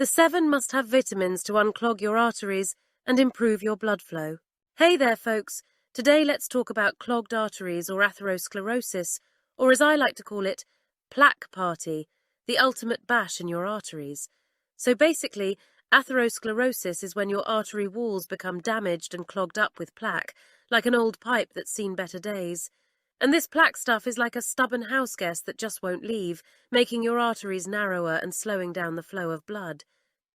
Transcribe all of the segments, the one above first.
The 7 must-have vitamins to unclog your arteries and improve your blood flow. Hey there, folks. Today let's talk about clogged arteries or atherosclerosis, or as I like to call it, plaque party, the ultimate bash in your arteries. So basically, atherosclerosis is when your artery walls become damaged and clogged up with plaque, like an old pipe that's seen better days. And this plaque stuff is like a stubborn houseguest that just won't leave, making your arteries narrower and slowing down the flow of blood.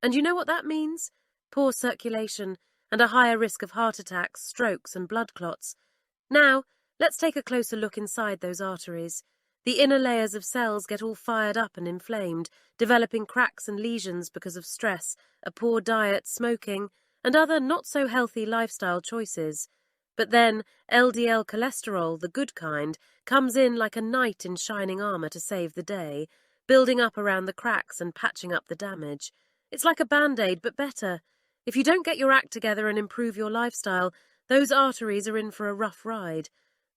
And you know what that means? Poor circulation and a higher risk of heart attacks, strokes, and blood clots. Now, let's take a closer look inside those arteries. The inner layers of cells get all fired up and inflamed, developing cracks and lesions because of stress, a poor diet, smoking, and other not-so-healthy lifestyle choices. But then, LDL cholesterol, the good kind, comes in like a knight in shining armor to save the day, building up around the cracks and patching up the damage. It's like a Band-Aid, but better. If you don't get your act together and improve your lifestyle, those arteries are in for a rough ride.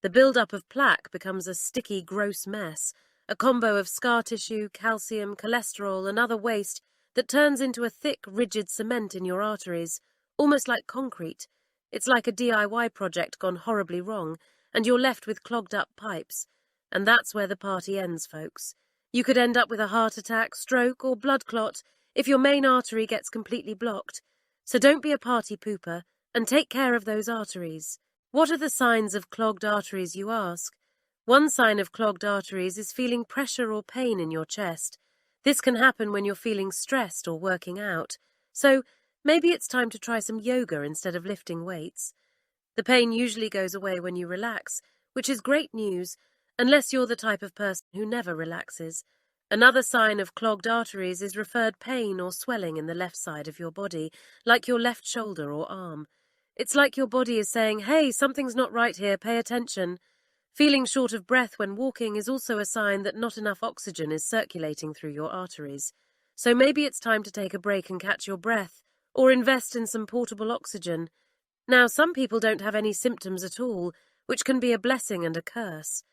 The build-up of plaque becomes a sticky, gross mess, a combo of scar tissue, calcium, cholesterol, and other waste that turns into a thick, rigid cement in your arteries, almost like concrete. It's like a DIY project gone horribly wrong, and you're left with clogged-up pipes. And that's where the party ends, folks. You could end up with a heart attack, stroke, or blood clot if your main artery gets completely blocked. So don't be a party pooper, and take care of those arteries. What are the signs of clogged arteries, you ask? One sign of clogged arteries is feeling pressure or pain in your chest. This can happen when you're feeling stressed or working out. So maybe it's time to try some yoga instead of lifting weights. The pain usually goes away when you relax, which is great news, unless you're the type of person who never relaxes. Another sign of clogged arteries is referred pain or swelling in the left side of your body, like your left shoulder or arm. It's like your body is saying, hey, something's not right here, pay attention. Feeling short of breath when walking is also a sign that not enough oxygen is circulating through your arteries. So maybe it's time to take a break and catch your breath, or invest in some portable oxygen. Now, some people don't have any symptoms at all, which can be a blessing and a curse.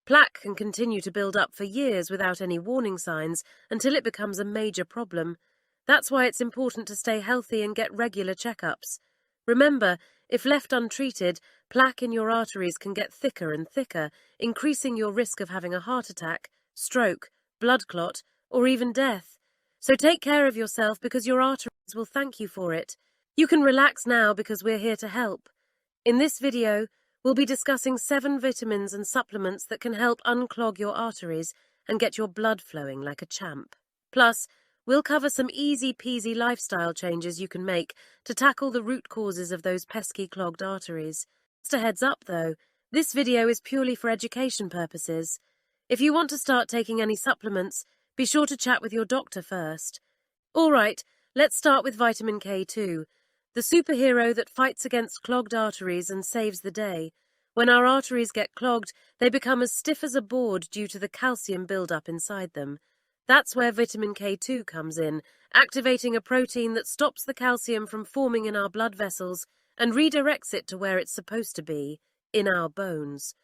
Plaque can continue to build up for years without any warning signs until it becomes a major problem. That's why it's important to stay healthy and get regular checkups. Remember, if left untreated, plaque in your arteries can get thicker and thicker, increasing your risk of having a heart attack, stroke, blood clot, or even death. So take care of yourself because your arteries will thank you for it. You can relax now because we're here to help. In this video, we'll be discussing 7 vitamins and supplements that can help unclog your arteries and get your blood flowing like a champ. Plus, we'll cover some easy-peasy lifestyle changes you can make to tackle the root causes of those pesky clogged arteries. Just a heads up, though, this video is purely for education purposes. If you want to start taking any supplements, be sure to chat with your doctor first. All right, let's start with vitamin K2. The superhero that fights against clogged arteries and saves the day. When our arteries get clogged, they become as stiff as a board due to the calcium buildup inside them. That's where vitamin K2 comes in, activating a protein that stops the calcium from forming in our blood vessels and redirects it to where it's supposed to be, in our bones.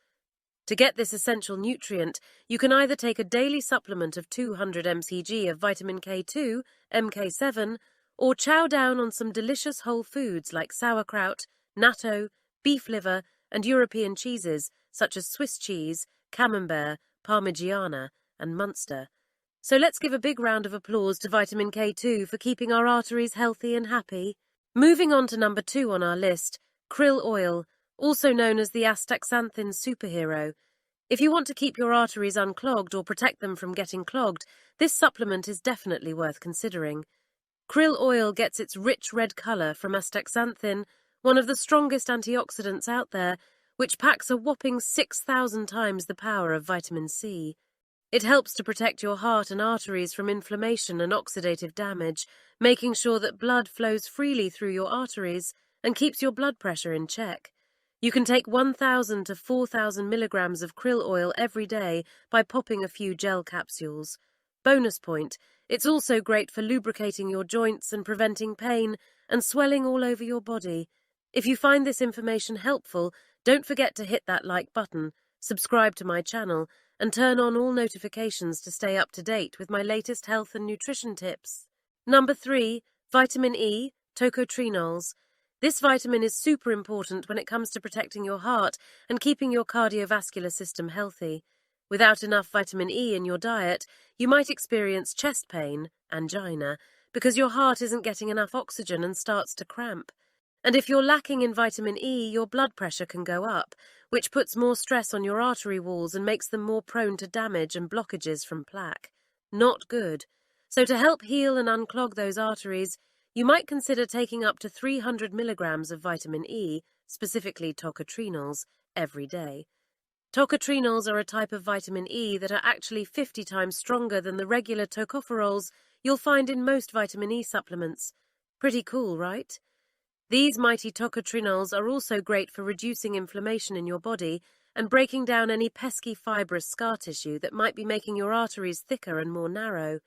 To get this essential nutrient, you can either take a daily supplement of 200 mcg of vitamin K2, MK7, or chow down on some delicious whole foods like sauerkraut, natto, beef liver, and European cheeses such as Swiss cheese, camembert, Parmigiana, and Munster. So let's give a big round of applause to vitamin K2 for keeping our arteries healthy and happy. Moving on to number 2 on our list, krill oil, also known as the astaxanthin superhero. If you want to keep your arteries unclogged or protect them from getting clogged, this supplement is definitely worth considering. Krill oil gets its rich red colour from astaxanthin, one of the strongest antioxidants out there, which packs a whopping 6,000 times the power of vitamin C. It helps to protect your heart and arteries from inflammation and oxidative damage, making sure that blood flows freely through your arteries and keeps your blood pressure in check. You can take 1,000 to 4,000 milligrams of krill oil every day by popping a few gel capsules. Bonus point, it's also great for lubricating your joints and preventing pain and swelling all over your body. If you find this information helpful, don't forget to hit that like button, subscribe to my channel, and turn on all notifications to stay up to date with my latest health and nutrition tips. Number 3, vitamin E, tocotrienols. This vitamin is super important when it comes to protecting your heart and keeping your cardiovascular system healthy. Without enough vitamin E in your diet, you might experience chest pain, angina, because your heart isn't getting enough oxygen and starts to cramp. And if you're lacking in vitamin E, your blood pressure can go up, which puts more stress on your artery walls and makes them more prone to damage and blockages from plaque. Not good. So to help heal and unclog those arteries, you might consider taking up to 300 milligrams of vitamin E, specifically tocotrienols, every day. Tocotrienols are a type of vitamin E that are actually 50 times stronger than the regular tocopherols you'll find in most vitamin E supplements. Pretty cool, right? These mighty tocotrienols are also great for reducing inflammation in your body and breaking down any pesky fibrous scar tissue that might be making your arteries thicker and more narrow.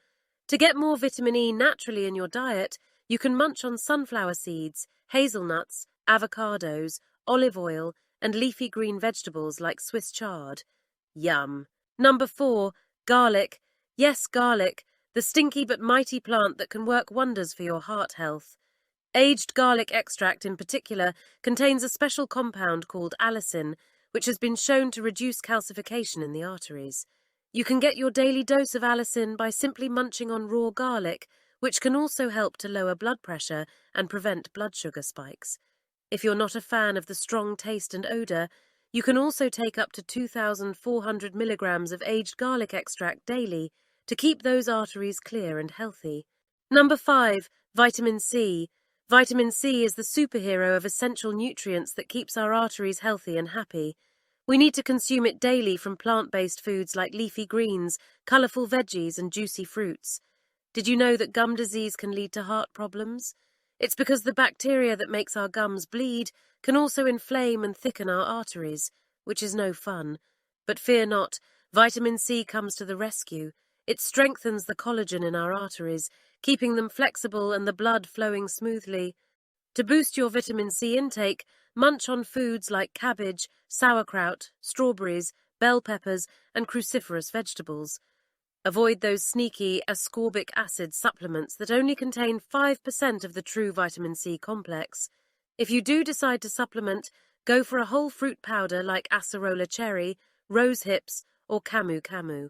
To get more vitamin E naturally in your diet, you can munch on sunflower seeds, hazelnuts, avocados, olive oil, and leafy green vegetables like Swiss chard. Yum. Number 4, garlic. Yes, garlic, the stinky but mighty plant that can work wonders for your heart health. Aged garlic extract in particular contains a special compound called allicin, which has been shown to reduce calcification in the arteries. You can get your daily dose of allicin by simply munching on raw garlic, which can also help to lower blood pressure and prevent blood sugar spikes. If you're not a fan of the strong taste and odour, you can also take up to 2,400 milligrams of aged garlic extract daily to keep those arteries clear and healthy. Number 5, vitamin C. Vitamin C is the superhero of essential nutrients that keeps our arteries healthy and happy. We need to consume it daily from plant-based foods like leafy greens, colourful veggies, and juicy fruits. Did you know that gum disease can lead to heart problems? It's because the bacteria that makes our gums bleed can also inflame and thicken our arteries, which is no fun. But fear not, vitamin C comes to the rescue. It strengthens the collagen in our arteries, keeping them flexible and the blood flowing smoothly. To boost your vitamin C intake, munch on foods like cabbage, sauerkraut, strawberries, bell peppers, and cruciferous vegetables. Avoid those sneaky ascorbic acid supplements that only contain 5% of the true vitamin C complex. If you do decide to supplement, go for a whole fruit powder like acerola cherry, rose hips, or camu camu.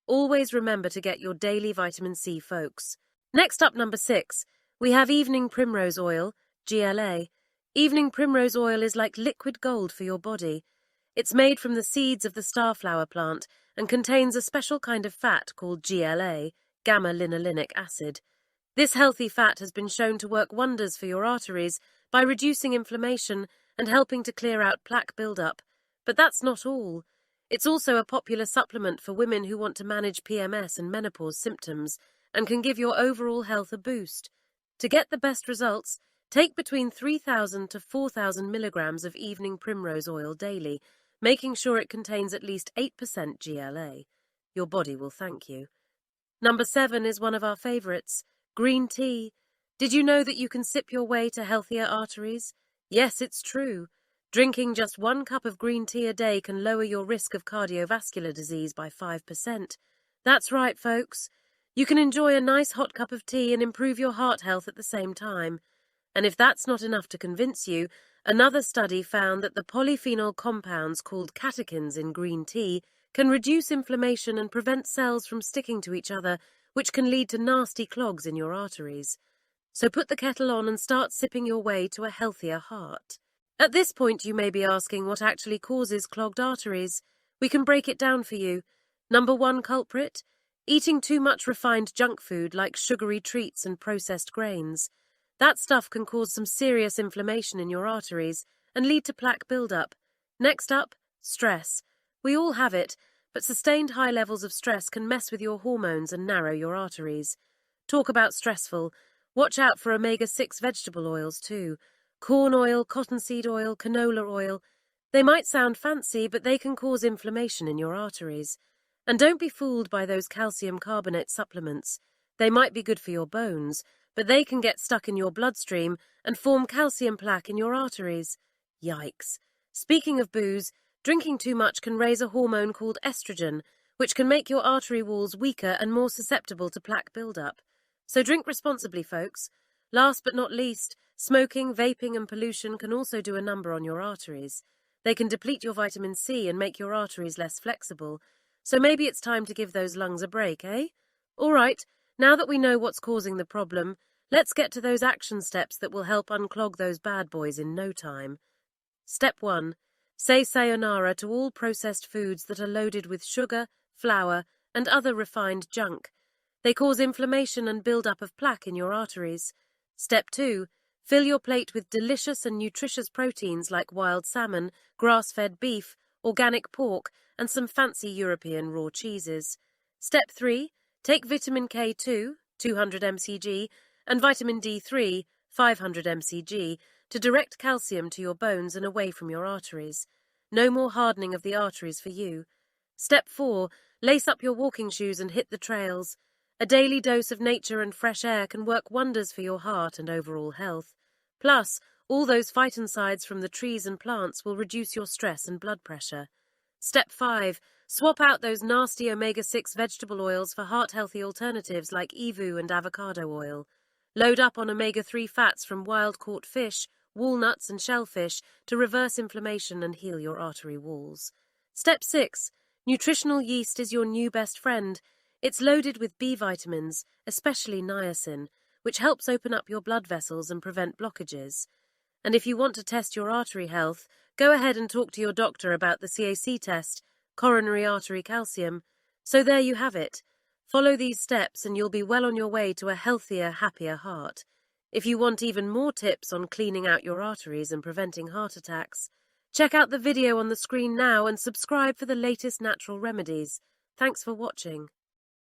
Always remember to get your daily vitamin C, folks. Next up, number 6, we have evening primrose oil, GLA. Evening primrose oil is like liquid gold for your body. It's made from the seeds of the starflower plant and contains a special kind of fat called GLA, gamma-linolenic acid. This healthy fat has been shown to work wonders for your arteries by reducing inflammation and helping to clear out plaque buildup. But that's not all. It's also a popular supplement for women who want to manage PMS and menopause symptoms and can give your overall health a boost. To get the best results, take between 3,000 to 4,000 milligrams of evening primrose oil daily, making sure it contains at least 8% GLA. Your body will thank you. Number 7 is one of our favourites, green tea. Did you know that you can sip your way to healthier arteries? Yes, it's true. Drinking just 1 cup of green tea a day can lower your risk of cardiovascular disease by 5%. That's right, folks. You can enjoy a nice hot cup of tea and improve your heart health at the same time. And if that's not enough to convince you, another study found that the polyphenol compounds called catechins in green tea can reduce inflammation and prevent cells from sticking to each other, which can lead to nasty clogs in your arteries. So put the kettle on and start sipping your way to a healthier heart. At this point, you may be asking what actually causes clogged arteries. We can break it down for you. Number 1 culprit: eating too much refined junk food like sugary treats and processed grains. That stuff can cause some serious inflammation in your arteries and lead to plaque buildup. Next up, stress. We all have it, but sustained high levels of stress can mess with your hormones and narrow your arteries. Talk about stressful. Watch out for omega-6 vegetable oils too. Corn oil, cottonseed oil, canola oil. They might sound fancy, but they can cause inflammation in your arteries. And don't be fooled by those calcium carbonate supplements. They might be good for your bones, but they can get stuck in your bloodstream and form calcium plaque in your arteries. Yikes. Speaking of booze, drinking too much can raise a hormone called estrogen, which can make your artery walls weaker and more susceptible to plaque buildup. So drink responsibly, folks. Last but not least, smoking, vaping, and pollution can also do a number on your arteries. They can deplete your vitamin C and make your arteries less flexible. So maybe it's time to give those lungs a break, eh? All right, now that we know what's causing the problem, let's get to those action steps that will help unclog those bad boys in no time. Step 1. Say sayonara to all processed foods that are loaded with sugar, flour, and other refined junk. They cause inflammation and build-up of plaque in your arteries. Step 2. Fill your plate with delicious and nutritious proteins like wild salmon, grass-fed beef, organic pork, and some fancy European raw cheeses. Step 3. Take vitamin K2, 200 mcg, and vitamin D3, 500 mcg, to direct calcium to your bones and away from your arteries. No more hardening of the arteries for you. Step 4. Lace up your walking shoes and hit the trails. A daily dose of nature and fresh air can work wonders for your heart and overall health. Plus, all those phytoncides from the trees and plants will reduce your stress and blood pressure. Step 5. Swap out those nasty omega-6 vegetable oils for heart-healthy alternatives like EVU and avocado oil. Load up on omega-3 fats from wild-caught fish, walnuts and shellfish to reverse inflammation and heal your artery walls. Step 6. Nutritional yeast is your new best friend. It's loaded with B vitamins, especially niacin, which helps open up your blood vessels and prevent blockages. And if you want to test your artery health, go ahead and talk to your doctor about the CAC test, coronary artery calcium. So there you have it. Follow these steps and you'll be well on your way to a healthier, happier heart. If you want even more tips on cleaning out your arteries and preventing heart attacks, check out the video on the screen now and subscribe for the latest natural remedies. Thanks for watching.